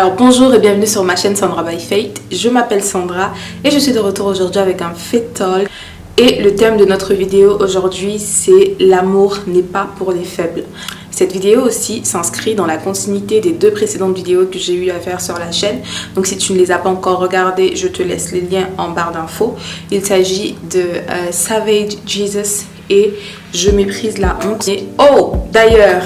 Alors bonjour et bienvenue sur ma chaîne Sandra by Faith. Je m'appelle Sandra et je suis de retour aujourd'hui avec un Faith Talk. Et le thème de notre vidéo aujourd'hui c'est l'amour n'est pas pour les faibles. Cette vidéo aussi s'inscrit dans la continuité des deux précédentes vidéos que j'ai eu à faire sur la chaîne. Donc si tu ne les as pas encore regardées, je te laisse les liens en barre d'infos. Il s'agit de Savage Jesus et Je méprise la honte. Et oh, d'ailleurs,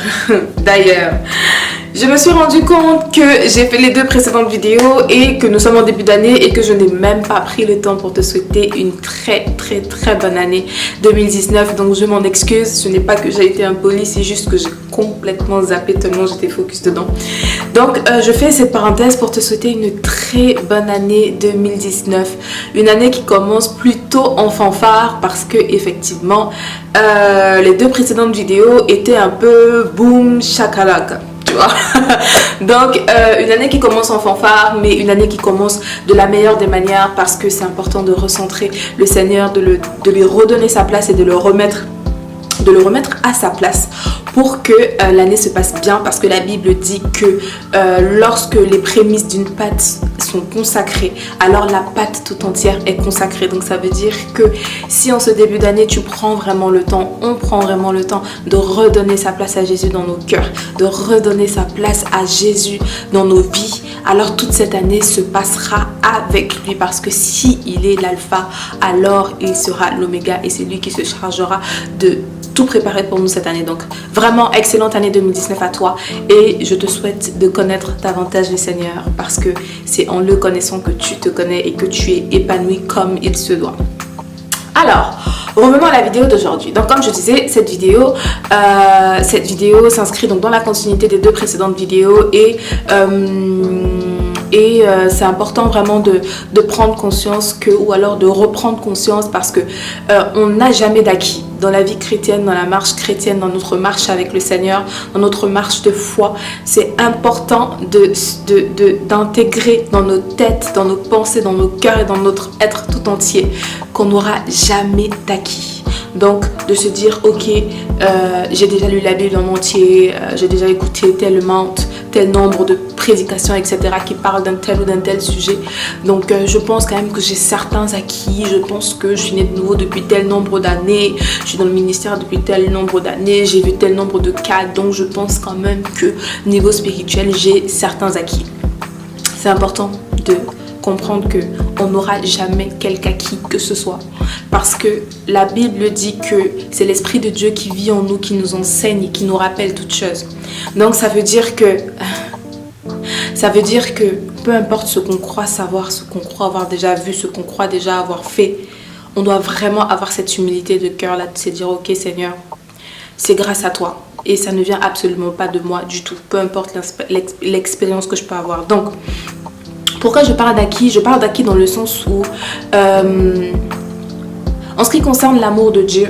je me suis rendu compte que j'ai fait les deux précédentes vidéos et que nous sommes en début d'année et que je n'ai même pas pris le temps pour te souhaiter une très bonne année 2019. Donc je m'en excuse, ce n'est pas que j'ai été impolie, c'est juste que j'ai complètement zappé tellement j'étais focus dedans. Donc je fais cette parenthèse pour te souhaiter une très bonne année 2019. Une année qui commence plutôt en fanfare parce que effectivement les deux précédentes vidéos étaient un peu boom shakalaka. Donc une année qui commence en fanfare, mais une année qui commence de la meilleure des manières parce que c'est important de recentrer le Seigneur, de lui redonner sa place et de le remettre à sa place pour que l'année se passe bien, parce que la Bible dit que lorsque les prémices d'une pâte sont consacrées, alors la pâte tout entière est consacrée. Donc ça veut dire que si en ce début d'année tu prends vraiment le temps, on prend vraiment le temps de redonner sa place à Jésus dans nos cœurs, de redonner sa place à Jésus dans nos vies, alors toute cette année se passera avec lui, parce que si il est l'alpha, alors il sera l'oméga et c'est lui qui se chargera de tout préparer pour nous cette année. Donc vraiment excellente année 2019 à toi et je te souhaite de connaître davantage le Seigneur, parce que c'est en le connaissant que tu te connais et que tu es épanoui comme il se doit. Alors, revenons à la vidéo d'aujourd'hui. Donc comme je disais, cette vidéo s'inscrit donc dans la continuité des deux précédentes vidéos et c'est important vraiment de prendre conscience ou alors de reprendre conscience, parce que on n'a jamais d'acquis dans la vie chrétienne, dans la marche chrétienne, dans notre marche avec le Seigneur, dans notre marche de foi. C'est important d'intégrer dans nos têtes, dans nos pensées, dans nos cœurs et dans notre être tout entier qu'on n'aura jamais d'acquis. Donc de se dire ok, j'ai déjà lu la Bible en entier, j'ai déjà écouté tel nombre de prédications etc. qui parlent d'un tel ou d'un tel sujet, donc je pense quand même que j'ai certains acquis. Je pense que je suis née de nouveau depuis tel nombre d'années, je suis dans le ministère depuis tel nombre d'années, j'ai vu tel nombre de cas, donc je pense quand même que niveau spirituel j'ai certains acquis. C'est important de comprendre que on n'aura jamais quelque acquis que ce soit, parce que la Bible dit que c'est l'Esprit de Dieu qui vit en nous, qui nous enseigne et qui nous rappelle toutes choses. Donc ça veut dire que peu importe ce qu'on croit savoir, ce qu'on croit avoir déjà vu, ce qu'on croit déjà avoir fait, on doit vraiment avoir cette humilité de cœur là, de se dire ok Seigneur, c'est grâce à toi et ça ne vient absolument pas de moi du tout, peu importe l'expérience que je peux avoir. Donc pourquoi je parle d'acquis? Je parle d'acquis dans le sens où, en ce qui concerne l'amour de Dieu,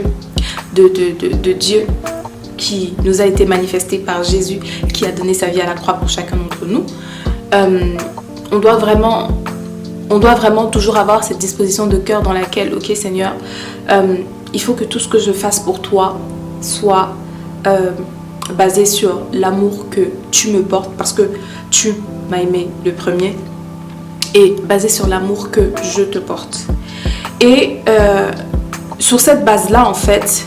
de Dieu qui nous a été manifesté par Jésus, qui a donné sa vie à la croix pour chacun d'entre nous, on doit vraiment toujours avoir cette disposition de cœur dans laquelle, ok Seigneur, il faut que tout ce que je fasse pour toi soit basé sur l'amour que tu me portes, parce que tu m'as aimé le premier, et basé sur l'amour que je te porte. Et sur cette base-là, en fait,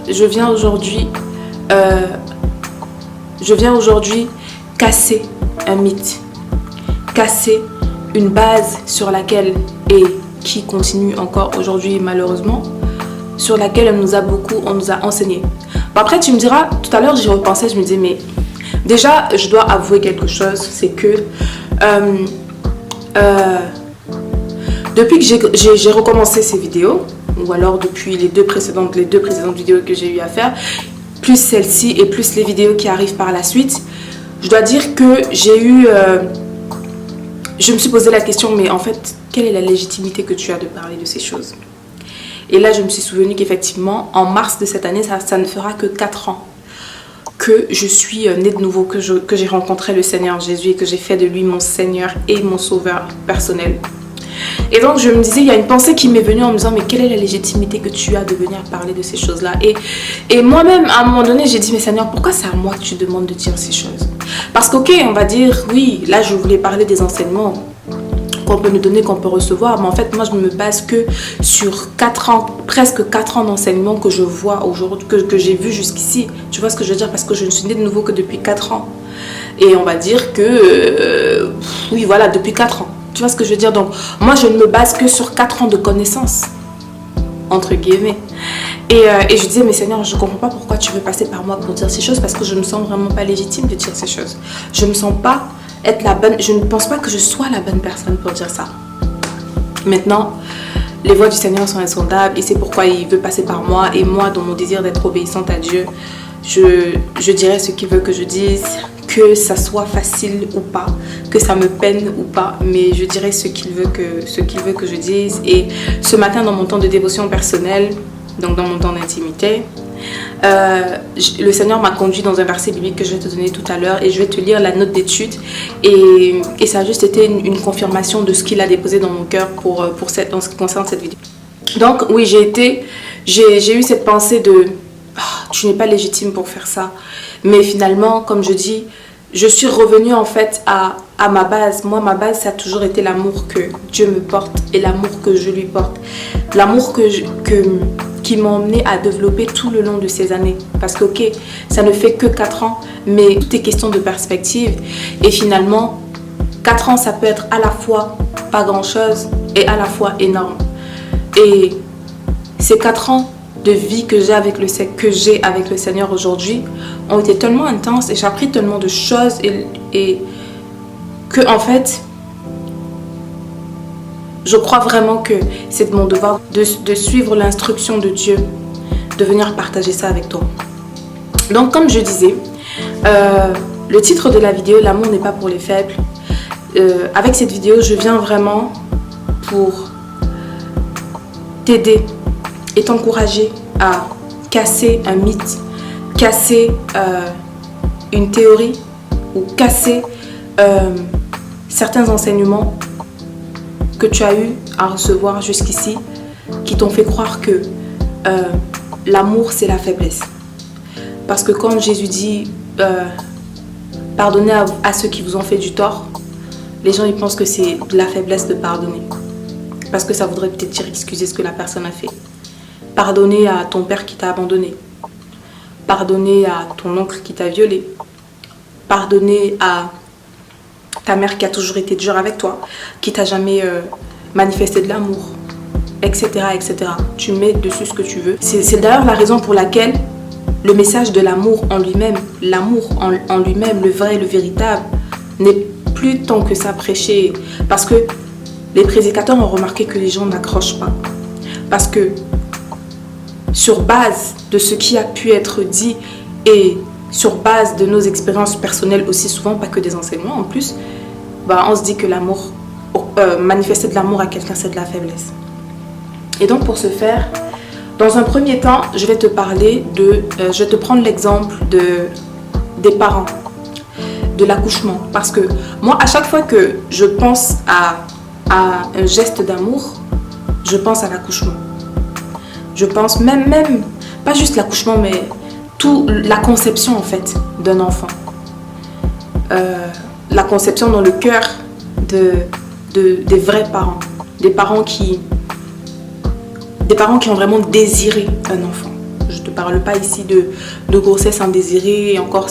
je viens aujourd'hui casser un mythe, casser une base sur laquelle, et qui continue encore aujourd'hui malheureusement, sur laquelle on nous a enseigné. Bon, après tu me diras, tout à l'heure j'y repensais, je me disais mais déjà je dois avouer quelque chose, c'est que depuis que j'ai recommencé ces vidéos, ou alors depuis les deux précédentes vidéos que j'ai eu à faire, plus celle-ci et plus les vidéos qui arrivent par la suite, je dois dire que je me suis posé la question, mais en fait quelle est la légitimité que tu as de parler de ces choses? Et là je me suis souvenu qu'effectivement en mars de cette année, ça ne fera que 4 ans que je suis née de nouveau, que j'ai rencontré le Seigneur Jésus et que j'ai fait de lui mon Seigneur et mon Sauveur personnel. Et donc je me disais, il y a une pensée qui m'est venue en me disant, mais quelle est la légitimité que tu as de venir parler de ces choses-là? Et moi-même, à un moment donné, j'ai dit, mais Seigneur, pourquoi c'est à moi que tu demandes de dire ces choses? Parce qu'ok, on va dire, oui, là je voulais parler des enseignements qu'on peut nous donner, qu'on peut recevoir, mais en fait moi je me base que sur 4 ans, presque 4 ans d'enseignement que je vois aujourd'hui, que j'ai vu jusqu'ici. Tu vois ce que je veux dire? Parce que je ne suis née de nouveau que depuis 4 ans. Et on va dire que, oui voilà, depuis 4 ans. Tu vois ce que je veux dire? Donc moi je ne me base que sur 4 ans de connaissances, entre guillemets. Et je disais, mais Seigneur, je ne comprends pas pourquoi tu veux passer par moi pour dire ces choses, parce que je ne me sens vraiment pas légitime de dire ces choses. Je ne me sens pas être la bonne, je ne pense pas que je sois la bonne personne pour dire ça. Maintenant, les voies du Seigneur sont insondables et c'est pourquoi il veut passer par moi. Et moi, dans mon désir d'être obéissante à Dieu, je dirai ce qu'il veut que je dise, que ça soit facile ou pas, que ça me peine ou pas, mais je dirai ce qu'il veut que je dise. Et ce matin, dans mon temps de dévotion personnelle, donc dans mon temps d'intimité, le Seigneur m'a conduit dans un verset biblique que je vais te donner tout à l'heure et je vais te lire la note d'étude et ça a juste été une confirmation de ce qu'il a déposé dans mon cœur en ce qui concerne cette vidéo. Donc oui, j'ai eu cette pensée de tu n'es pas légitime pour faire ça, mais finalement, comme je dis, je suis revenue en fait à ma base. Moi, ma base, ça a toujours été l'amour que Dieu me porte et l'amour que je lui porte. L'amour qui m'a emmené à développer tout le long de ces années. Parce que, ok, ça ne fait que 4 ans, mais tout est question de perspective. Et finalement, 4 ans, ça peut être à la fois pas grand-chose et à la fois énorme. Et ces 4 ans de vie que j'ai avec le Seigneur aujourd'hui ont été tellement intenses et j'ai appris tellement de choses et que en fait je crois vraiment que c'est de mon devoir de suivre l'instruction de Dieu, de venir partager ça avec toi. Donc comme je disais, le titre de la vidéo, l'amour n'est pas pour les faibles. Avec cette vidéo, je viens vraiment pour t'aider et t'encourager à casser un mythe, casser une théorie ou casser certains enseignements que tu as eu à recevoir jusqu'ici qui t'ont fait croire que l'amour c'est la faiblesse. Parce que quand Jésus dit pardonnez à ceux qui vous ont fait du tort, les gens ils pensent que c'est de la faiblesse de pardonner. Parce que ça voudrait peut-être dire excuser ce que la personne a fait. Pardonner à ton père qui t'a abandonné. Pardonner à ton oncle qui t'a violé. Pardonner à ta mère qui a toujours été dure avec toi, qui t'a jamais manifesté de l'amour, etc., etc. Tu mets dessus ce que tu veux. C'est d'ailleurs la raison pour laquelle le message de l'amour en lui-même, l'amour en lui-même, le vrai, le véritable, n'est plus tant que ça prêché. Parce que les prédicateurs ont remarqué que les gens n'accrochent pas. Parce que sur base de ce qui a pu être dit et sur base de nos expériences personnelles aussi souvent, pas que des enseignements en plus, on se dit que l'amour, manifester de l'amour à quelqu'un, c'est de la faiblesse. Et donc pour ce faire, dans un premier temps, je vais te parler je vais te prendre l'exemple des parents, de l'accouchement. Parce que moi, à chaque fois que je pense à un geste d'amour, je pense à l'accouchement. Je pense même pas juste l'accouchement, mais la conception en fait d'un enfant. La conception dans le cœur des vrais parents. Des parents qui ont vraiment désiré un enfant. Je ne te parle pas ici de grossesse indésirée et encore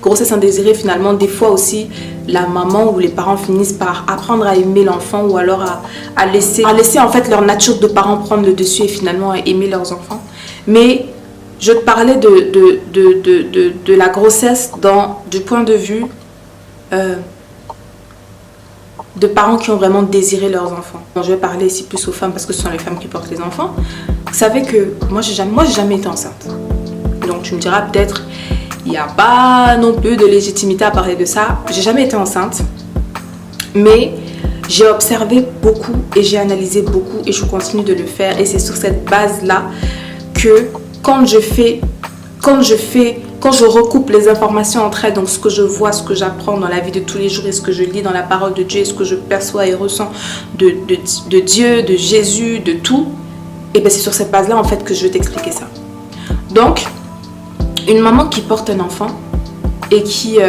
grossesse indésirée finalement. Des fois aussi, la maman ou les parents finissent par apprendre à aimer l'enfant ou alors à laisser en fait leur nature de parents prendre le dessus et finalement à aimer leurs enfants. Mais je te parlais de la grossesse du point de vue de parents qui ont vraiment désiré leurs enfants. Bon, je vais parler ici plus aux femmes parce que ce sont les femmes qui portent les enfants. Vous savez que moi j'ai jamais été enceinte. Donc tu me diras peut-être, il n'y a pas non plus de légitimité à parler de ça. J'ai jamais été enceinte. Mais j'ai observé beaucoup et j'ai analysé beaucoup et je continue de le faire. Et c'est sur cette base-là que quand quand je recoupe les informations entre elles, donc ce que je vois, ce que j'apprends dans la vie de tous les jours et ce que je lis dans la parole de Dieu et ce que je perçois et ressens de Dieu, de Jésus, de tout, et bien c'est sur cette base-là en fait que je vais t'expliquer ça. Donc, une maman qui porte un enfant et qui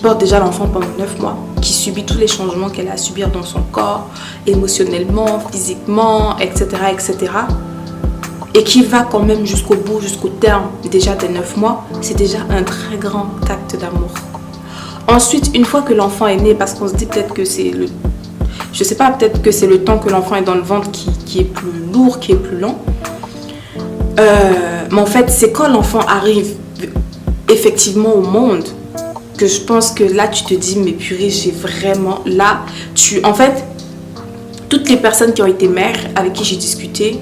porte déjà l'enfant pendant 9 mois, qui subit tous les changements qu'elle a à subir dans son corps, émotionnellement, physiquement, etc., etc., et qui va quand même jusqu'au bout, jusqu'au terme déjà des 9 mois, c'est déjà un très grand acte d'amour. Ensuite, une fois que l'enfant est né, parce qu'on se dit peut-être que c'est le... Je sais pas, peut-être que c'est le temps que l'enfant est dans le ventre qui est plus lourd, qui est plus long. Mais en fait, c'est quand l'enfant arrive effectivement au monde que je pense que là, tu te dis, mais purée, j'ai vraiment... Là, en fait, toutes les personnes qui ont été mères, avec qui j'ai discuté,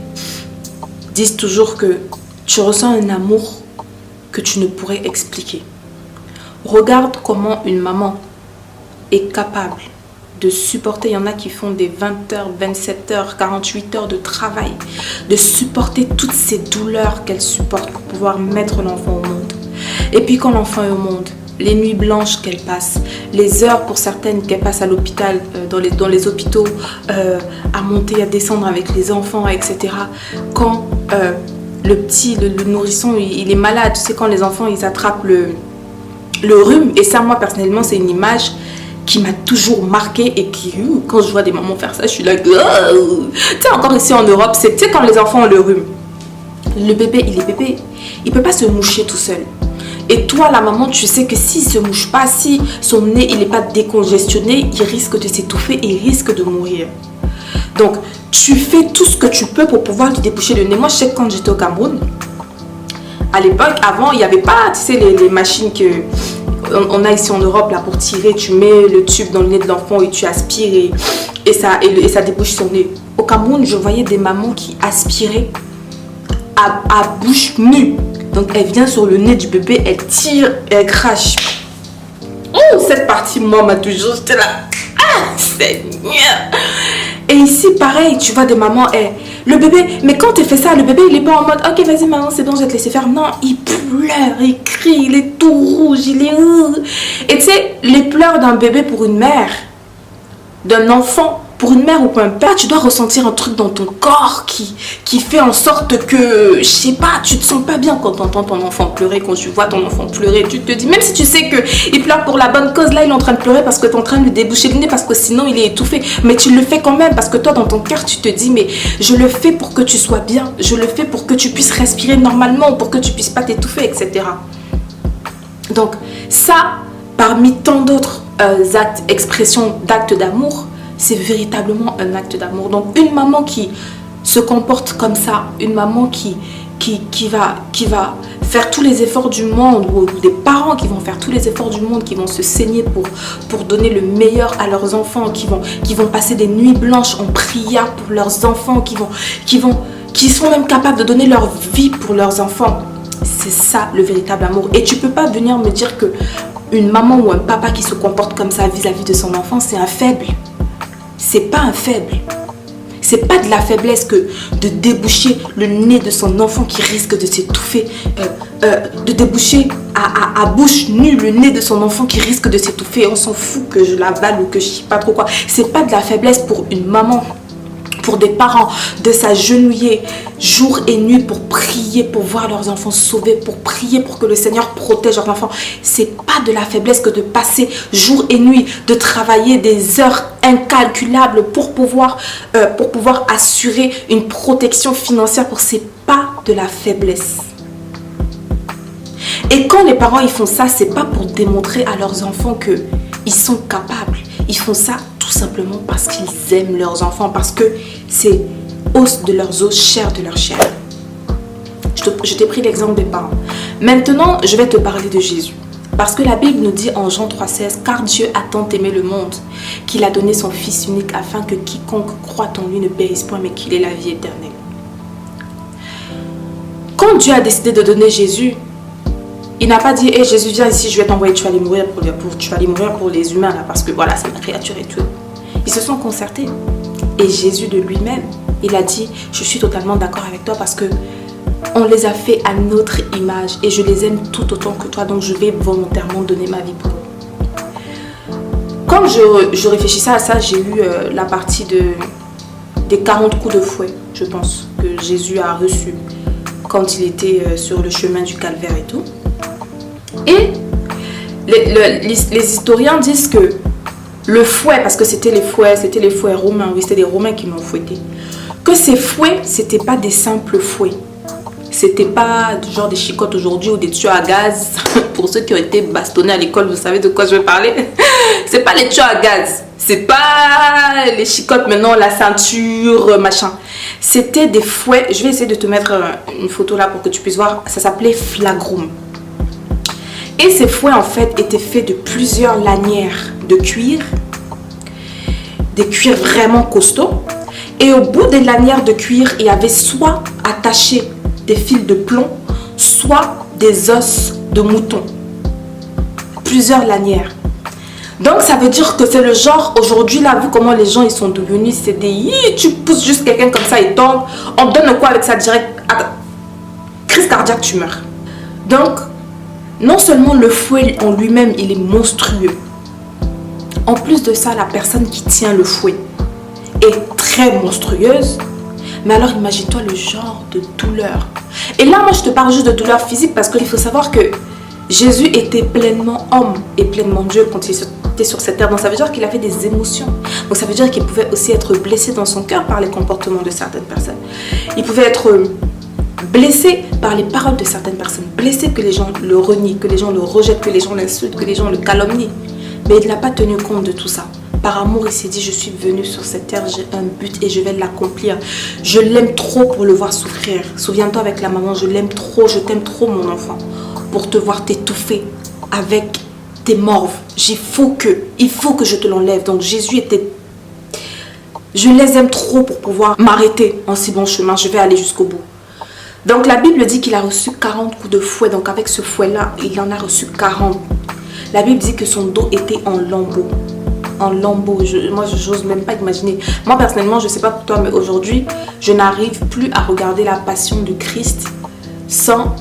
disent toujours que tu ressens un amour que tu ne pourrais expliquer. Regarde comment une maman est capable de supporter, il y en a qui font des 20 heures, 27 heures, 48 heures de travail, de supporter toutes ces douleurs qu'elle supporte pour pouvoir mettre l'enfant au monde. Et puis quand l'enfant est au monde, les nuits blanches qu'elle passe, les heures pour certaines qu'elle passe à l'hôpital, dans les hôpitaux, à monter, à descendre avec les enfants, etc. Quand le nourrisson, il est malade, tu sais, quand les enfants, ils attrapent le rhume, et ça, moi, personnellement, c'est une image qui m'a toujours marquée et qui, quand je vois des mamans faire ça, je suis là, tu sais, encore ici en Europe, tu sais, quand les enfants ont le rhume, le bébé, il peut pas se moucher tout seul. Et toi, la maman, tu sais que s'il ne se mouche pas, si son nez il n'est pas décongestionné, il risque de s'étouffer et il risque de mourir. Donc, tu fais tout ce que tu peux pour pouvoir lui déboucher le nez. Moi, je sais que quand j'étais au Cameroun, à l'époque, avant, il n'y avait pas, tu sais, les machines qu'on a ici en Europe là, pour tirer. Tu mets le tube dans le nez de l'enfant et tu aspires et ça débouche son nez. Au Cameroun, je voyais des mamans qui aspiraient à bouche nue. Donc elle vient sur le nez du bébé, elle tire, elle crache. Oh, cette partie, moi, m'a toujours... J'étais là. Ah, Seigneur. Et ici, pareil, tu vois des mamans, le bébé... Mais quand elle fait ça, le bébé, il est pas en mode, ok, vas-y, maman, c'est bon, je vais te laisser faire. Non, il pleure, il crie, il est tout rouge, il est... Et tu sais, les pleurs d'un bébé pour une mère, d'un enfant, pour une mère ou pour un père, tu dois ressentir un truc dans ton corps qui fait en sorte que, je sais pas, tu te sens pas bien quand tu entends ton enfant pleurer, quand tu vois ton enfant pleurer. Tu te dis, même si tu sais qu'il pleure pour la bonne cause, là il est en train de pleurer parce que tu es en train de lui déboucher le nez, parce que sinon il est étouffé. Mais tu le fais quand même parce que toi dans ton cœur tu te dis, mais je le fais pour que tu sois bien, je le fais pour que tu puisses respirer normalement, pour que tu puisses pas t'étouffer, etc. Donc ça, parmi tant d'autres actes, expressions d'actes d'amour, c'est véritablement un acte d'amour. Donc une maman qui se comporte comme ça, une maman qui va faire tous les efforts du monde, ou des parents qui vont faire tous les efforts du monde, qui vont se saigner pour donner le meilleur à leurs enfants, qui vont passer des nuits blanches en prière pour leurs enfants, qui sont même capables de donner leur vie pour leurs enfants. C'est ça le véritable amour. Et tu peux pas venir me dire que une maman ou un papa qui se comporte comme ça vis-à-vis de son enfant, c'est un faible. C'est pas un faible. C'est pas de la faiblesse que de déboucher le nez de son enfant qui risque de s'étouffer, de déboucher à bouche nue le nez de son enfant qui risque de s'étouffer. On s'en fout que je l'avale ou que je sais pas trop quoi. C'est pas de la faiblesse pour une maman, pour des parents, de s'agenouiller jour et nuit pour prier, pour voir leurs enfants sauvés, pour prier pour que le Seigneur protège leurs enfants. C'est pas de la faiblesse que de passer jour et nuit, de travailler des heures incalculables pour pouvoir assurer une protection financière. C'est pas de la faiblesse. Et quand les parents ils font ça, c'est pas pour démontrer à leurs enfants qu'ils sont capables. Ils font ça tout simplement parce qu'ils aiment leurs enfants, parce que c'est os de leurs os, chair de leur chair. Je t'ai pris l'exemple des parents. Maintenant, je vais te parler de Jésus. Parce que la Bible nous dit en Jean 3,16, car Dieu a tant aimé le monde qu'il a donné son Fils unique afin que quiconque croit en lui ne périsse point mais qu'il ait la vie éternelle. Quand Dieu a décidé de donner Jésus, il n'a pas dit, hey, Jésus, viens ici, je vais t'envoyer, tu vas aller mourir pour les humains, là, parce que voilà, c'est ma créature et tout. Ils se sont concertés. Et Jésus de lui-même, il a dit, je suis totalement d'accord avec toi parce que On les a fait à notre image et je les aime tout autant que toi, donc je vais volontairement donner ma vie pour eux. Quand je réfléchissais à ça, j'ai eu la partie des 40 coups de fouet, je pense, que Jésus a reçu quand il était sur le chemin du calvaire et tout. Et les historiens disent que le fouet, parce que c'était les fouets romains, oui, c'était les Romains qui l'ont fouetté, que ces fouets, c'était pas des simples fouets. C'était pas genre des chicottes aujourd'hui ou des tuyaux à gaz. Pour ceux qui ont été bastonnés à l'école, vous savez de quoi je vais parler. C'est pas les tuyaux à gaz. C'est pas les chicottes maintenant, la ceinture, machin. C'était des fouets. Je vais essayer de te mettre une photo là pour que tu puisses voir. Ça s'appelait flagrum. Et ces fouets en fait étaient faits de plusieurs lanières de cuir. Des cuirs vraiment costauds. Et au bout des lanières de cuir, il y avait soit attaché des fils de plomb, soit des os de mouton. Plusieurs lanières. Donc ça veut dire que c'est le genre, aujourd'hui là, vu comment les gens ils sont devenus, c'est des tu pousses juste quelqu'un comme ça, il tombe, on te donne quoi avec ça direct? Crise cardiaque, tu meurs. Donc, non seulement le fouet en lui-même, il est monstrueux. En plus de ça, la personne qui tient le fouet est très monstrueuse. Mais alors imagine-toi le genre de douleur. Et là, moi je te parle juste de douleur physique parce qu'il faut savoir que Jésus était pleinement homme et pleinement Dieu quand il était sur cette terre. Donc ça veut dire qu'il avait des émotions. Donc ça veut dire qu'il pouvait aussi être blessé dans son cœur par les comportements de certaines personnes. Il pouvait être blessé par les paroles de certaines personnes. Blessé que les gens le renient, que les gens le rejettent, que les gens l'insultent, que les gens le calomnient. Mais il n'a pas tenu compte de tout ça. Par amour, il s'est dit, je suis venu sur cette terre, j'ai un but et je vais l'accomplir. Je l'aime trop pour le voir souffrir. Souviens-toi avec la maman, je l'aime trop, je t'aime trop mon enfant. Pour te voir t'étouffer avec tes morves. Il faut que je te l'enlève. Donc Jésus était... Je les aime trop pour pouvoir m'arrêter en si bon chemin. Je vais aller jusqu'au bout. Donc la Bible dit qu'il a reçu 40 coups de fouet. Donc avec ce fouet-là, il en a reçu 40. La Bible dit que son dos était en lambeaux. En lambeaux. Moi, je n'ose même pas imaginer. Moi, personnellement, je ne sais pas pour toi, mais aujourd'hui, je n'arrive plus à regarder la passion du Christ sans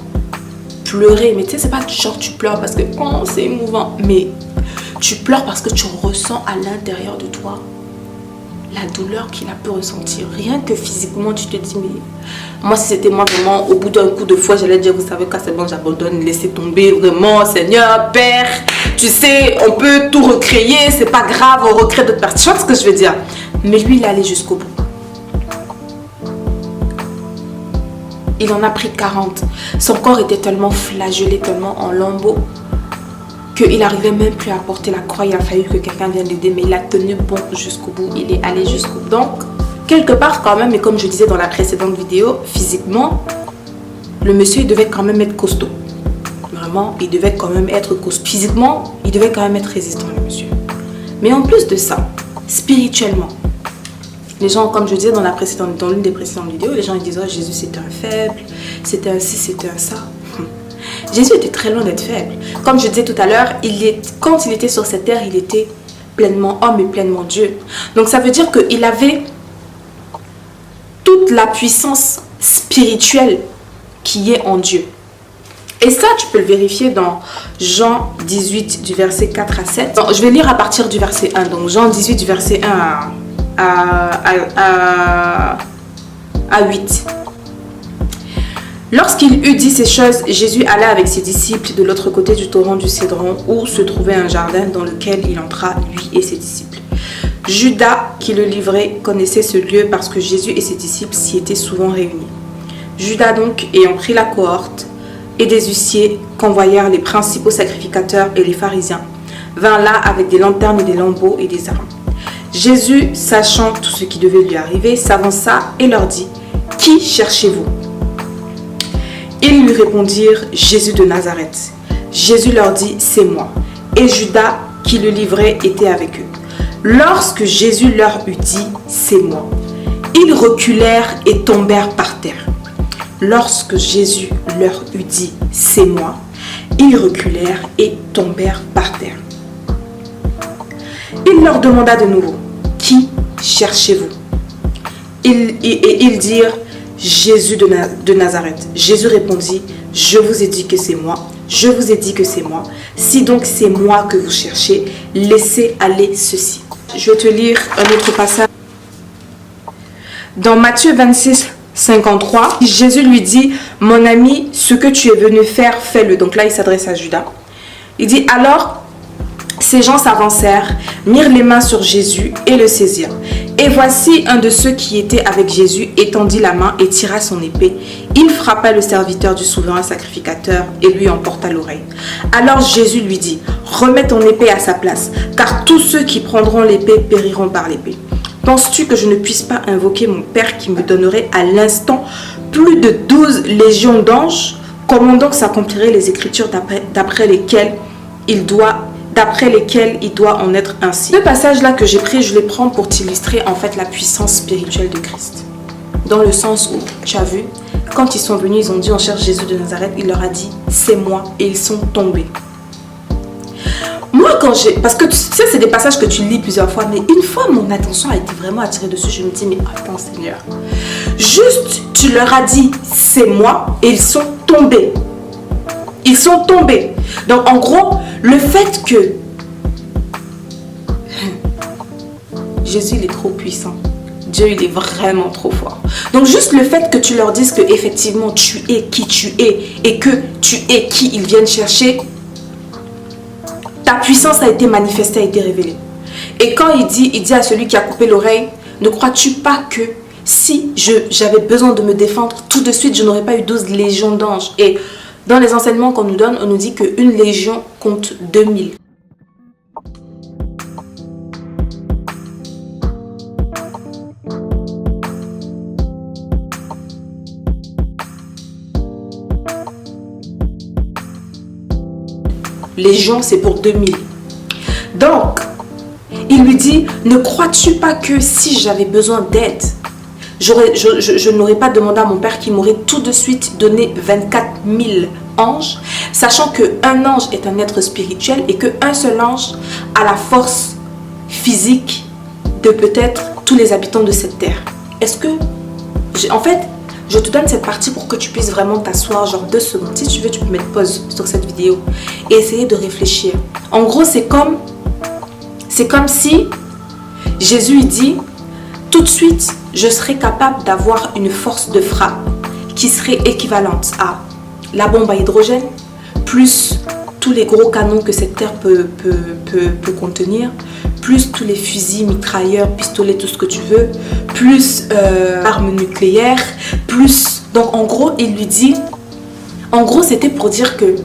pleurer. Mais tu sais, c'est pas genre tu pleures parce que oh, c'est émouvant. Mais tu pleures parce que tu ressens à l'intérieur de toi la douleur qu'il a pu ressentir. Rien que physiquement, tu te dis, mais moi, si c'était moi vraiment, au bout d'un coup de foi, j'allais dire, vous savez quoi, c'est bon, j'abandonne, laissez tomber, vraiment, Seigneur, Père, tu sais, on peut tout recréer, c'est pas grave, on recrée d'autres personnes. Tu vois ce que je veux dire? Mais lui, il est allé jusqu'au bout. Il en a pris 40. Son corps était tellement flagellé, tellement en lambeaux, qu'il n'arrivait même plus à porter la croix. Il a fallu que quelqu'un vienne l'aider, mais il a tenu bon jusqu'au bout. Il est allé jusqu'au bout. Donc, quelque part quand même, et comme je disais dans la précédente vidéo, physiquement, le monsieur, il devait quand même être costaud. Vraiment, il devait quand même être costaud. Physiquement, il devait quand même être résistant, le monsieur. Mais en plus de ça, spirituellement, les gens, comme je disais dans l'une des précédentes vidéos, les gens ils disent, oh, Jésus c'était un faible, c'était un ci, c'était un ça. Jésus était très loin d'être faible. Comme je disais tout à l'heure, quand il était sur cette terre, il était pleinement homme et pleinement Dieu. Donc ça veut dire qu'il avait toute la puissance spirituelle qui est en Dieu. Et ça, tu peux le vérifier dans Jean 18 du verset 4 à 7. Donc, je vais lire à partir du verset 1. Donc Jean 18 du verset 1 à 8. Lorsqu'il eut dit ces choses, Jésus alla avec ses disciples de l'autre côté du torrent du Cédron, où se trouvait un jardin dans lequel il entra, lui et ses disciples. Judas, qui le livrait, connaissait ce lieu parce que Jésus et ses disciples s'y étaient souvent réunis. Judas donc, ayant pris la cohorte et des huissiers qu'envoyèrent les principaux sacrificateurs et les pharisiens, vint là avec des lanternes et des lambeaux et des armes. Jésus, sachant tout ce qui devait lui arriver, s'avança et leur dit, « Qui cherchez-vous » Ils lui répondirent, « Jésus de Nazareth. » Jésus leur dit, « C'est moi. » Et Judas, qui le livrait, était avec eux. Lorsque Jésus leur eut dit, « C'est moi », ils reculèrent et tombèrent par terre. Lorsque Jésus leur eut dit, « C'est moi », ils reculèrent et tombèrent par terre. Il leur demanda de nouveau, « Qui cherchez-vous » Et ils dirent, « Jésus de Nazareth. Jésus répondit, je vous ai dit que c'est moi. Je vous ai dit que c'est moi. Si donc c'est moi que vous cherchez, laissez aller ceci. Je vais te lire un autre passage. Dans Matthieu 26, 53, Jésus lui dit, mon ami, ce que tu es venu faire, fais-le. Donc là, il s'adresse à Judas. Il dit, alors, ces gens s'avancèrent, mirent les mains sur Jésus et le saisirent. Et voici un de ceux qui étaient avec Jésus étendit la main et tira son épée. Il frappa le serviteur du souverain sacrificateur et lui emporta l'oreille. Alors Jésus lui dit, remets ton épée à sa place, car tous ceux qui prendront l'épée périront par l'épée. Penses-tu que je ne puisse pas invoquer mon Père qui me donnerait à l'instant plus de 12 légions d'anges? Comment donc s'accompliraient les Écritures d'après lesquelles il doit en être ainsi? Ce passage-là que j'ai pris, je les prends pour t'illustrer en fait la puissance spirituelle de Christ. Dans le sens où, tu as vu, quand ils sont venus, ils ont dit on cherche Jésus de Nazareth, il leur a dit c'est moi et ils sont tombés. Moi parce que tu sais c'est des passages que tu lis plusieurs fois, mais une fois mon attention a été vraiment attirée dessus, je me dis mais attends Seigneur, juste tu leur as dit c'est moi et ils sont tombés. Ils sont tombés. Donc en gros, le fait que Jésus il est trop puissant. Dieu il est vraiment trop fort. Donc juste le fait que tu leur dises que effectivement tu es qui tu es et que tu es qui ils viennent chercher, ta puissance a été manifestée, a été révélée. Et quand il dit à celui qui a coupé l'oreille, ne crois-tu pas que si j'avais besoin de me défendre, tout de suite je n'aurais pas eu 12 légions d'anges? Et dans les enseignements qu'on nous donne, on nous dit qu'une légion compte 2000. Légion, c'est pour 2000. Donc, il lui dit, ne crois-tu pas que si j'avais besoin d'aide, je n'aurais pas demandé à mon Père qui m'aurait tout de suite donné 24 000 anges, sachant qu'un ange est un être spirituel et qu'un seul ange a la force physique de peut-être tous les habitants de cette terre. Est-ce que... En fait, je te donne cette partie pour que tu puisses vraiment t'asseoir genre 2 secondes. Si tu veux, tu peux mettre pause sur cette vidéo et essayer de réfléchir. En gros, c'est comme si Jésus dit, tout de suite, je serais capable d'avoir une force de frappe qui serait équivalente à la bombe à hydrogène, plus tous les gros canons que cette terre peut contenir, plus tous les fusils, mitrailleurs, pistolets, tout ce que tu veux, plus armes nucléaires, plus... Donc en gros, il lui dit... En gros, c'était pour dire que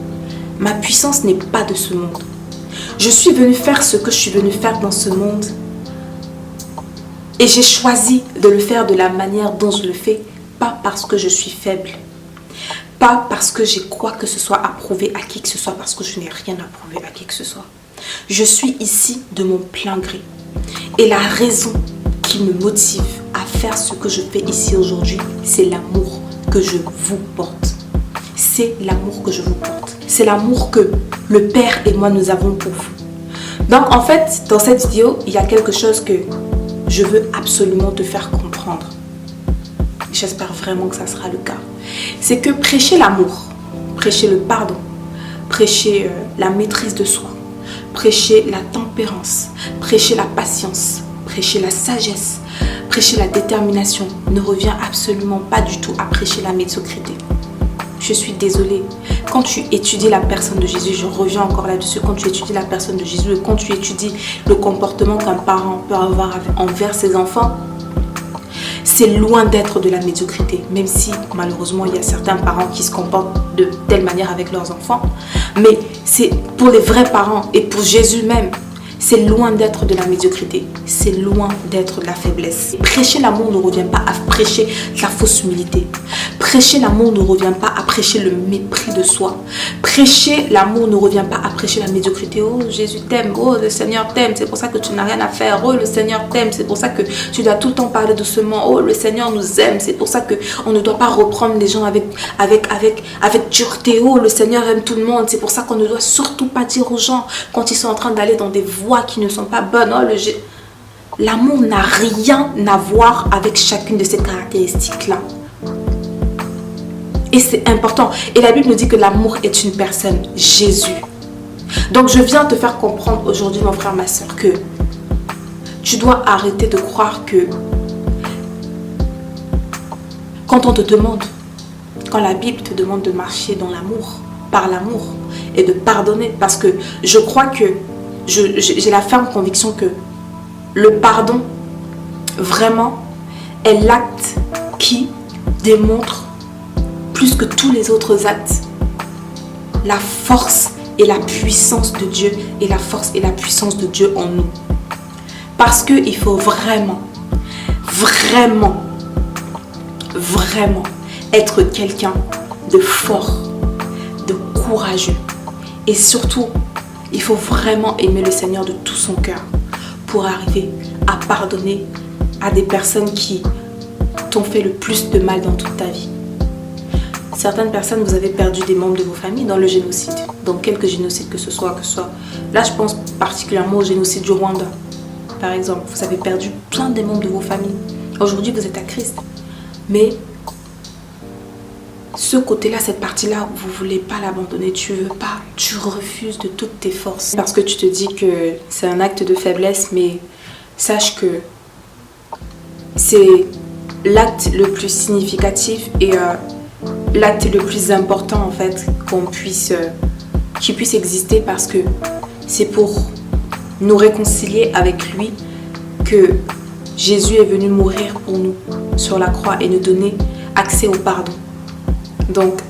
ma puissance n'est pas de ce monde. Je suis venu faire ce que je suis venu faire dans ce monde. Et j'ai choisi de le faire de la manière dont je le fais, pas parce que je suis faible. Pas parce que j'ai quoi que ce soit à prouver à qui que ce soit, parce que je n'ai rien à prouver à qui que ce soit. Je suis ici de mon plein gré. Et la raison qui me motive à faire ce que je fais ici aujourd'hui, c'est l'amour que je vous porte. C'est l'amour que je vous porte. C'est l'amour que le Père et moi nous avons pour vous. Donc en fait, dans cette vidéo, il y a quelque chose que je veux absolument te faire comprendre. J'espère vraiment que ça sera le cas. C'est que prêcher l'amour, prêcher le pardon, prêcher la maîtrise de soi, prêcher la tempérance, prêcher la patience, prêcher la sagesse, prêcher la détermination ne revient absolument pas du tout à prêcher la médiocrité. Je suis désolée. Quand tu étudies la personne de Jésus, je reviens encore là-dessus, quand tu étudies la personne de Jésus et quand tu étudies le comportement qu'un parent peut avoir envers ses enfants, c'est loin d'être de la médiocrité, même si malheureusement il y a certains parents qui se comportent de telle manière avec leurs enfants. Mais c'est pour les vrais parents et pour Jésus même, c'est loin d'être de la médiocrité, c'est loin d'être de la faiblesse. Prêcher l'amour ne revient pas à prêcher la fausse humilité. Prêcher l'amour ne revient pas à prêcher le mépris de soi. Prêcher l'amour ne revient pas à prêcher la médiocrité. Oh, Jésus t'aime, oh, le Seigneur t'aime, c'est pour ça que tu n'as rien à faire. Oh, le Seigneur t'aime, c'est pour ça que tu dois tout le temps parler doucement. Oh, le Seigneur nous aime, c'est pour ça qu'on ne doit pas reprendre les gens avec dureté. Oh, le Seigneur aime tout le monde, c'est pour ça qu'on ne doit surtout pas dire aux gens quand ils sont en train d'aller dans des voies qui ne sont pas bonnes. Oh, l'amour n'a rien à voir avec chacune de ces caractéristiques-là. Et c'est important. Et la Bible nous dit que l'amour est une personne, Jésus. Donc je viens te faire comprendre aujourd'hui, mon frère, ma soeur, que tu dois arrêter de croire que quand on te demande, quand la Bible te demande de marcher dans l'amour, par l'amour et de pardonner, parce que je crois que j'ai la ferme conviction que le pardon, vraiment, est l'acte qui démontre plus que tous les autres actes la force et la puissance de Dieu et la force et la puissance de Dieu en nous. Parce qu'il faut vraiment être quelqu'un de fort, de courageux. Et surtout, il faut vraiment aimer le Seigneur de tout son cœur pour arriver à pardonner à des personnes qui t'ont fait le plus de mal dans toute ta vie. Certaines personnes, vous avez perdu des membres de vos familles dans le génocide. Dans quelques génocides que ce soit. Là, je pense particulièrement au génocide du Rwanda. Par exemple, vous avez perdu plein de membres de vos familles. Aujourd'hui, vous êtes à Christ. Mais ce côté-là, cette partie-là, vous ne voulez pas l'abandonner. Tu veux pas. Tu refuses de toutes tes forces. Parce que tu te dis que c'est un acte de faiblesse, mais sache que c'est l'acte le plus significatif et l'acte le plus important en fait qui puisse exister, parce que c'est pour nous réconcilier avec lui que Jésus est venu mourir pour nous sur la croix et nous donner accès au pardon. Donc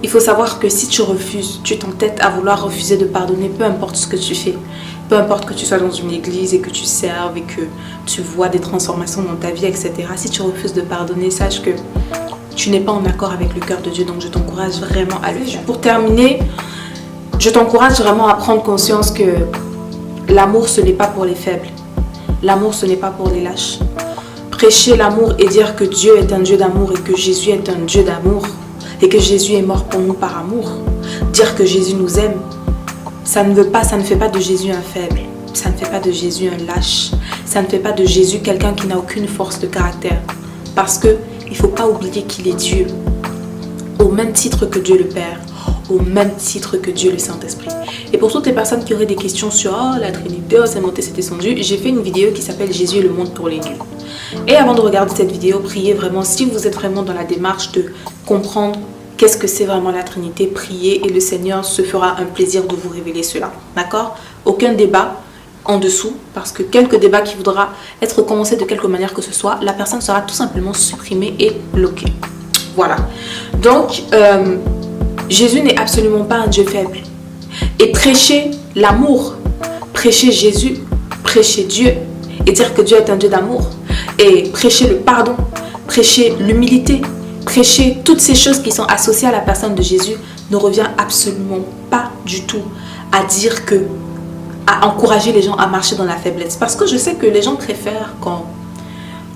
il faut savoir que si tu refuses, tu t'entêtes à vouloir refuser de pardonner, peu importe ce que tu fais, peu importe que tu sois dans une église et que tu serves et que tu vois des transformations dans ta vie, etc. Si tu refuses de pardonner, sache que tu n'es pas en accord avec le cœur de Dieu. Donc je t'encourage vraiment à le faire. Pour terminer, je t'encourage vraiment à prendre conscience que l'amour, ce n'est pas pour les faibles. L'amour, ce n'est pas pour les lâches. Prêcher l'amour et dire que Dieu est un Dieu d'amour et que Jésus est un Dieu d'amour et que Jésus est mort pour nous par amour. Dire que Jésus nous aime, ça ne fait pas de Jésus un faible. Ça ne fait pas de Jésus un lâche. Ça ne fait pas de Jésus quelqu'un qui n'a aucune force de caractère. Parce que il ne faut pas oublier qu'il est Dieu. Au même titre que Dieu le Père. Au même titre que Dieu le Saint-Esprit. Et pour toutes les personnes qui auraient des questions sur la Trinité, c'est monté, c'est descendu, j'ai fait une vidéo qui s'appelle Jésus et le monde pour les nuls. Et avant de regarder cette vidéo, priez vraiment, si vous êtes vraiment dans la démarche de comprendre qu'est-ce que c'est vraiment la Trinité, priez et le Seigneur se fera un plaisir de vous révéler cela. D'accord? Aucun débat en dessous, parce que quelque débat qui voudra être commencé de quelque manière que ce soit, la personne sera tout simplement supprimée et bloquée. Voilà. Donc, Jésus n'est absolument pas un Dieu faible. Et prêcher l'amour, prêcher Jésus, prêcher Dieu, et dire que Dieu est un Dieu d'amour, et prêcher le pardon, prêcher l'humilité, prêcher toutes ces choses qui sont associées à la personne de Jésus, ne revient absolument pas du tout à dire que, à encourager les gens à marcher dans la faiblesse. Parce que je sais que les gens préfèrent quand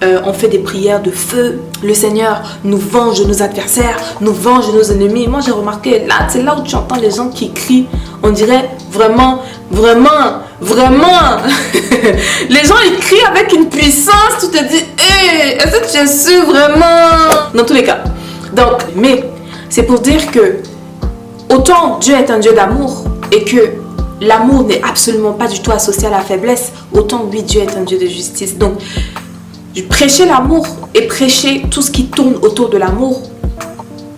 on fait des prières de feu, le Seigneur nous venge de nos adversaires, nous venge de nos ennemis. Moi j'ai remarqué, là c'est là où tu entends les gens qui crient, on dirait vraiment les gens ils crient avec une puissance, tu te dis, est-ce que tu es sûr vraiment? Dans tous les cas. Donc, mais c'est pour dire que autant Dieu est un Dieu d'amour et que l'amour n'est absolument pas du tout associé à la faiblesse, autant oui, Dieu est un Dieu de justice. Donc, prêcher l'amour et prêcher tout ce qui tourne autour de l'amour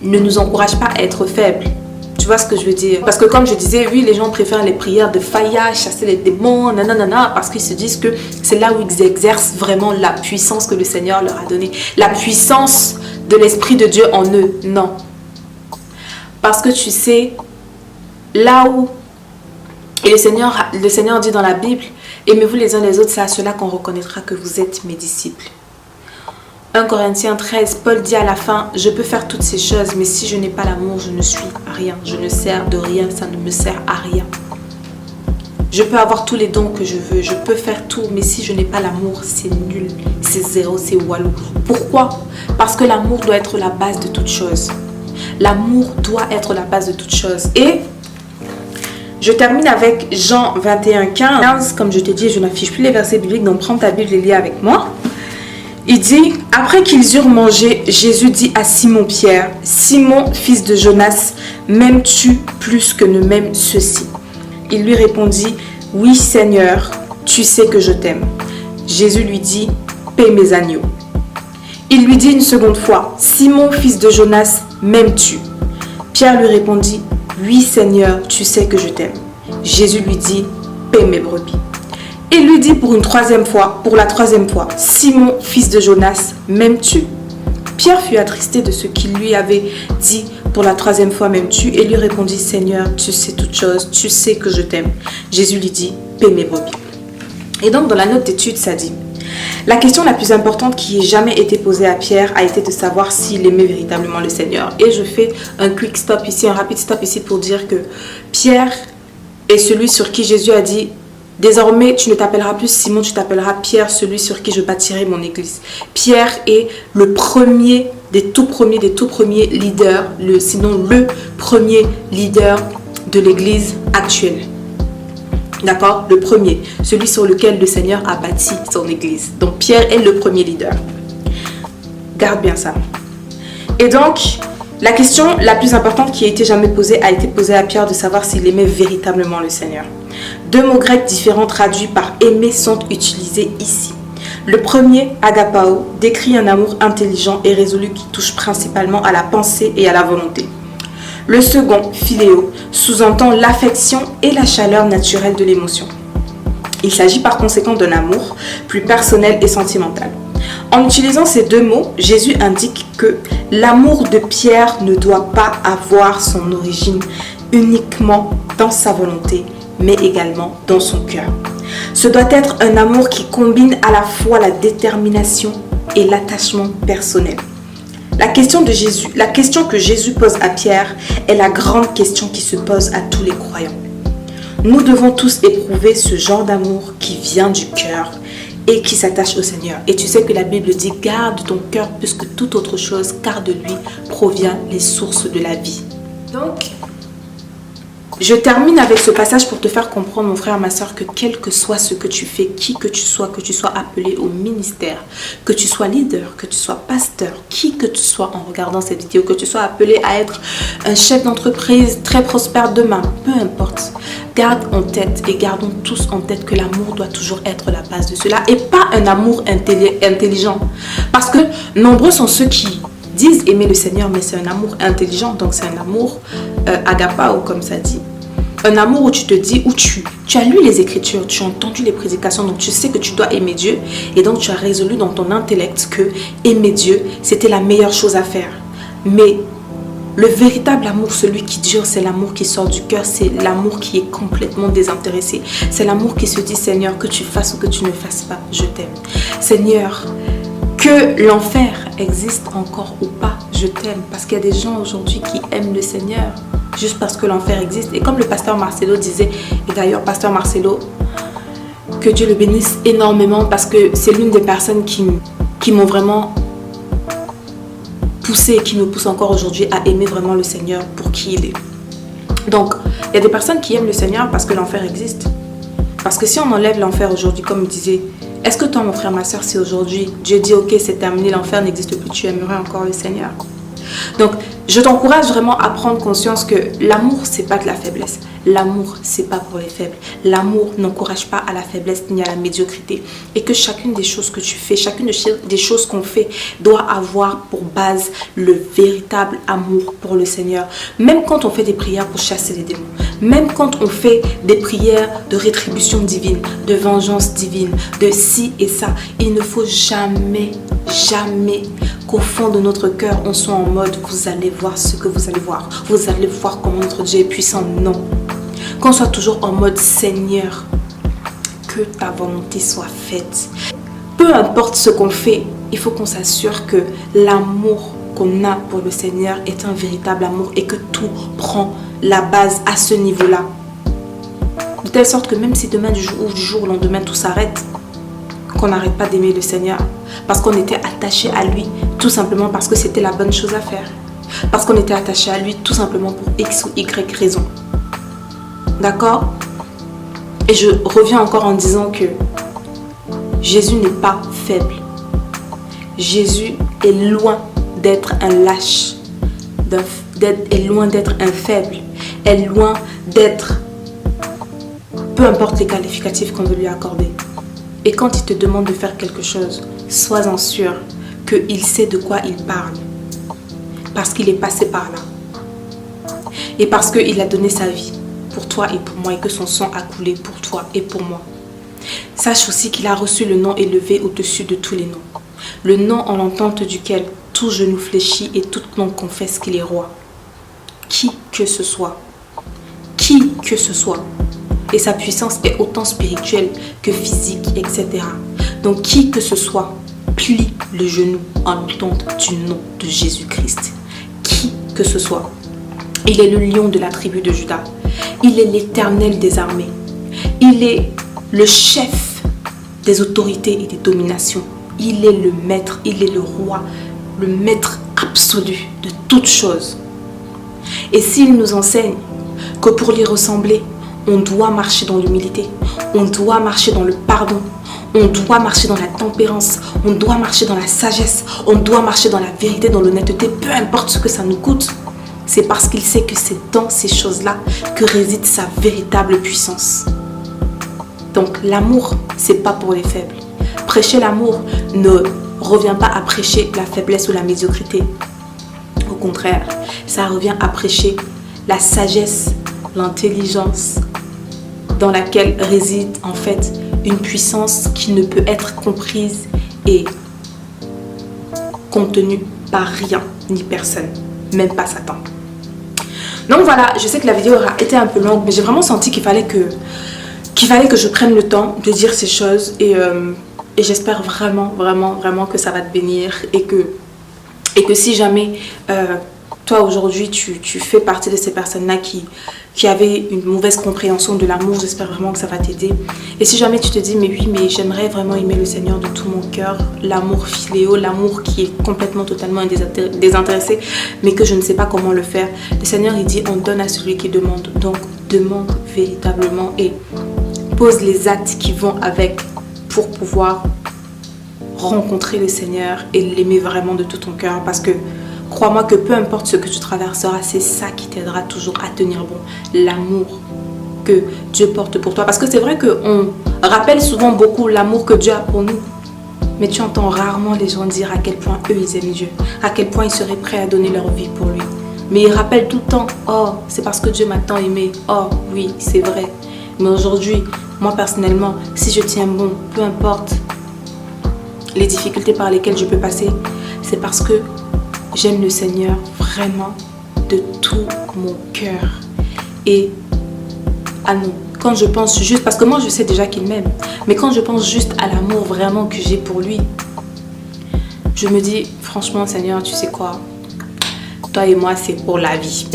ne nous encourage pas à être faibles. Tu vois ce que je veux dire? Parce que comme je disais, oui, les gens préfèrent les prières de faïa, chasser les démons, nanana, parce qu'ils se disent que c'est là où ils exercent vraiment la puissance que le Seigneur leur a donnée. La puissance de l'Esprit de Dieu en eux. Non. Parce que tu sais, là où... Et le Seigneur dit dans la Bible, aimez-vous les uns les autres, c'est à cela qu'on reconnaîtra que vous êtes mes disciples. 1 Corinthiens 13, Paul dit à la fin, je peux faire toutes ces choses, mais si je n'ai pas l'amour, je ne suis rien. Je ne sers de rien, ça ne me sert à rien. Je peux avoir tous les dons que je veux, je peux faire tout, mais si je n'ai pas l'amour, c'est nul, c'est zéro, c'est walou. Pourquoi? Parce que l'amour doit être la base de toute chose. L'amour doit être la base de toute chose. Et je termine avec Jean 21, 15. Comme je t'ai dit, je n'affiche plus les versets bibliques, donc prends ta Bible et lis avec moi. Il dit, après qu'ils eurent mangé, Jésus dit à Simon-Pierre, « Simon, fils de Jonas, m'aimes-tu plus que ne m'aiment ceux-ci » Il lui répondit, « Oui, Seigneur, tu sais que je t'aime. » Jésus lui dit, « Paie mes agneaux. » Il lui dit une seconde fois, « Simon, fils de Jonas, m'aimes-tu » Pierre lui répondit, « Oui, Seigneur, tu sais que je t'aime. » Jésus lui dit, « Paie mes brebis. » Il lui dit pour la troisième fois, « Simon, fils de Jonas, m'aimes-tu » Pierre fut attristé de ce qu'il lui avait dit pour la troisième fois, « M'aimes-tu » et lui répondit, « Seigneur, tu sais toutes choses, tu sais que je t'aime. » Jésus lui dit, « Paie mes brebis. » Et donc dans la note d'étude, ça dit, la question la plus importante qui ait jamais été posée à Pierre a été de savoir s'il aimait véritablement le Seigneur. Et je fais un quick stop ici, un rapide stop ici pour dire que Pierre est celui sur qui Jésus a dit, désormais, tu ne t'appelleras plus Simon, tu t'appelleras Pierre, celui sur qui je bâtirai mon église. Pierre est le premier des tout premiers leaders, sinon le premier leader de l'église actuelle. D'accord? Le premier, celui sur lequel le Seigneur a bâti son église. Donc Pierre est le premier leader. Garde bien ça. Et donc, la question la plus importante qui a été jamais posée a été posée à Pierre de savoir s'il aimait véritablement le Seigneur. Deux mots grecs différents traduits par aimer sont utilisés ici. Le premier, agapao, décrit un amour intelligent et résolu qui touche principalement à la pensée et à la volonté. Le second, philéo, sous-entend l'affection et la chaleur naturelle de l'émotion. Il s'agit par conséquent d'un amour plus personnel et sentimental. En utilisant ces deux mots, Jésus indique que l'amour de Pierre ne doit pas avoir son origine uniquement dans sa volonté, mais également dans son cœur. Ce doit être un amour qui combine à la fois la détermination et l'attachement personnel. La question que Jésus pose à Pierre est la grande question qui se pose à tous les croyants. Nous devons tous éprouver ce genre d'amour qui vient du cœur et qui s'attache au Seigneur. Et tu sais que la Bible dit, garde ton cœur plus que toute autre chose, car de lui provient les sources de la vie. Donc, je termine avec ce passage pour te faire comprendre, mon frère, ma soeur, que quel que soit ce que tu fais, qui que tu sois appelé au ministère, que tu sois leader, que tu sois pasteur, qui que tu sois en regardant cette vidéo, que tu sois appelé à être un chef d'entreprise très prospère demain, peu importe. Garde en tête et gardons tous en tête que l'amour doit toujours être la base de cela et pas un amour intelligent. Parce que nombreux sont ceux qui disent aimer le Seigneur, mais c'est un amour intelligent, donc c'est un amour agapao, comme ça dit. Un amour où tu te dis, où tu as lu les Écritures, tu as entendu les prédications, donc tu sais que tu dois aimer Dieu, et donc tu as résolu dans ton intellect que aimer Dieu, c'était la meilleure chose à faire. Mais le véritable amour, celui qui dure, c'est l'amour qui sort du cœur, c'est l'amour qui est complètement désintéressé. C'est l'amour qui se dit, Seigneur, que tu fasses ou que tu ne fasses pas, je t'aime. Seigneur, que l'enfer existe encore ou pas, je t'aime. Parce qu'il y a des gens aujourd'hui qui aiment le Seigneur juste parce que l'enfer existe. Et comme le pasteur Marcelo disait, et d'ailleurs pasteur Marcelo, que Dieu le bénisse énormément parce que c'est l'une des personnes qui m'ont vraiment poussé et qui nous pousse encore aujourd'hui à aimer vraiment le Seigneur pour qui il est. Donc, il y a des personnes qui aiment le Seigneur parce que l'enfer existe. Parce que si on enlève l'enfer aujourd'hui, comme il disait, est-ce que toi, mon frère, ma soeur, si aujourd'hui Dieu dit, ok, c'est terminé, l'enfer n'existe plus, tu aimerais encore le Seigneur? Donc, je t'encourage vraiment à prendre conscience que l'amour, c'est pas de la faiblesse. L'amour, c'est pas pour les faibles. L'amour n'encourage pas à la faiblesse ni à la médiocrité. Et que chacune des choses que tu fais, chacune des choses qu'on fait doit avoir pour base le véritable amour pour le Seigneur. Même quand on fait des prières pour chasser les démons, même quand on fait des prières de rétribution divine, de vengeance divine, de ci et ça, il ne faut jamais qu'au fond de notre cœur, on soit en mode, vous allez voir ce que vous allez voir. Vous allez voir comment notre Dieu est puissant. Non. Qu'on soit toujours en mode, Seigneur, que ta volonté soit faite. Peu importe ce qu'on fait, il faut qu'on s'assure que l'amour qu'on a pour le Seigneur est un véritable amour et que tout prend la base à ce niveau-là. De telle sorte que même si demain du jour au lendemain tout s'arrête, qu'on n'arrête pas d'aimer le Seigneur parce qu'on était attaché à lui tout simplement parce que c'était la bonne chose à faire, parce qu'on était attaché à lui tout simplement pour X ou Y raison. D'accord? Et je reviens encore en disant que Jésus n'est pas faible. Jésus est loin d'être un lâche, est loin d'être un faible, est loin d'être, peu importe les qualificatifs qu'on veut lui accorder. Et quand il te demande de faire quelque chose, sois-en sûr qu'il sait de quoi il parle. Parce qu'il est passé par là. Et parce qu'il a donné sa vie pour toi et pour moi et que son sang a coulé pour toi et pour moi. Sache aussi qu'il a reçu le nom élevé au-dessus de tous les noms. Le nom en l'entente duquel tout genou fléchit et toute langue confesse qu'il est roi. Qui que ce soit. Qui que ce soit. Et sa puissance est autant spirituelle que physique, etc. Donc qui que ce soit, plie le genou en l'entente du nom de Jésus-Christ. Qui que ce soit. Il est le lion de la tribu de Juda. Il est l'Éternel des armées. Il est le chef des autorités et des dominations. Il est le maître, il est le roi, le maître absolu de toutes choses. Et s'il nous enseigne que pour lui ressembler, on doit marcher dans l'humilité, on doit marcher dans le pardon, on doit marcher dans la tempérance, on doit marcher dans la sagesse, on doit marcher dans la vérité, dans l'honnêteté, peu importe ce que ça nous coûte, c'est parce qu'il sait que c'est dans ces choses-là que réside sa véritable puissance. Donc l'amour, c'est pas pour les faibles. Prêcher l'amour ne revient pas à prêcher la faiblesse ou la médiocrité. Au contraire, ça revient à prêcher la sagesse, l'intelligence, dans laquelle réside en fait une puissance qui ne peut être comprise et contenue par rien ni personne, même pas Satan. Donc voilà, je sais que la vidéo aura été un peu longue, mais j'ai vraiment senti qu'il fallait que je prenne le temps de dire ces choses et j'espère vraiment que ça va te bénir et que si jamais toi aujourd'hui tu fais partie de ces personnes-là qui avaient une mauvaise compréhension de l'amour, j'espère vraiment que ça va t'aider. Et si jamais tu te dis mais oui, mais j'aimerais vraiment aimer le Seigneur de tout mon cœur, l'amour philéo, l'amour qui est complètement totalement désintéressé, mais que je ne sais pas comment le faire, le Seigneur il dit on donne à celui qui demande. Donc demande véritablement et pose les actes qui vont avec pour pouvoir rencontrer le Seigneur et l'aimer vraiment de tout ton cœur, parce que crois-moi que peu importe ce que tu traverseras, c'est ça qui t'aidera toujours à tenir bon. L'amour que Dieu porte pour toi. Parce que c'est vrai qu'on rappelle souvent beaucoup l'amour que Dieu a pour nous. Mais tu entends rarement les gens dire à quel point eux ils aiment Dieu. À quel point ils seraient prêts à donner leur vie pour lui. Mais ils rappellent tout le temps, oh c'est parce que Dieu m'a tant aimé. Oh oui c'est vrai. Mais aujourd'hui, moi personnellement, si je tiens bon, peu importe les difficultés par lesquelles je peux passer, c'est parce que j'aime le Seigneur vraiment de tout mon cœur. Et ah non, quand je pense juste, parce que moi je sais déjà qu'il m'aime, mais quand je pense juste à l'amour vraiment que j'ai pour lui, je me dis franchement Seigneur, tu sais quoi, toi et moi c'est pour la vie.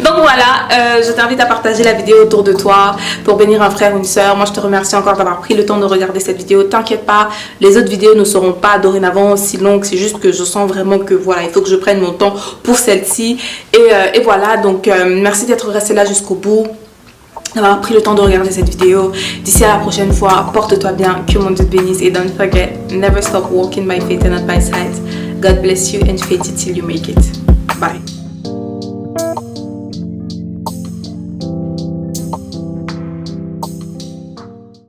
Donc voilà, je t'invite à partager la vidéo autour de toi pour bénir un frère ou une soeur. Moi je te remercie encore d'avoir pris le temps de regarder cette vidéo. T'inquiète pas, les autres vidéos ne seront pas dorénavant aussi longues. C'est juste que je sens vraiment que voilà, il faut que je prenne mon temps pour celle-ci. Et voilà, donc merci d'être resté là jusqu'au bout, d'avoir pris le temps de regarder cette vidéo. D'ici à la prochaine fois, porte-toi bien, que mon Dieu te bénisse. Et don't forget, never stop walking by faith and not by sight. God bless you and faith it till you make it. Bye.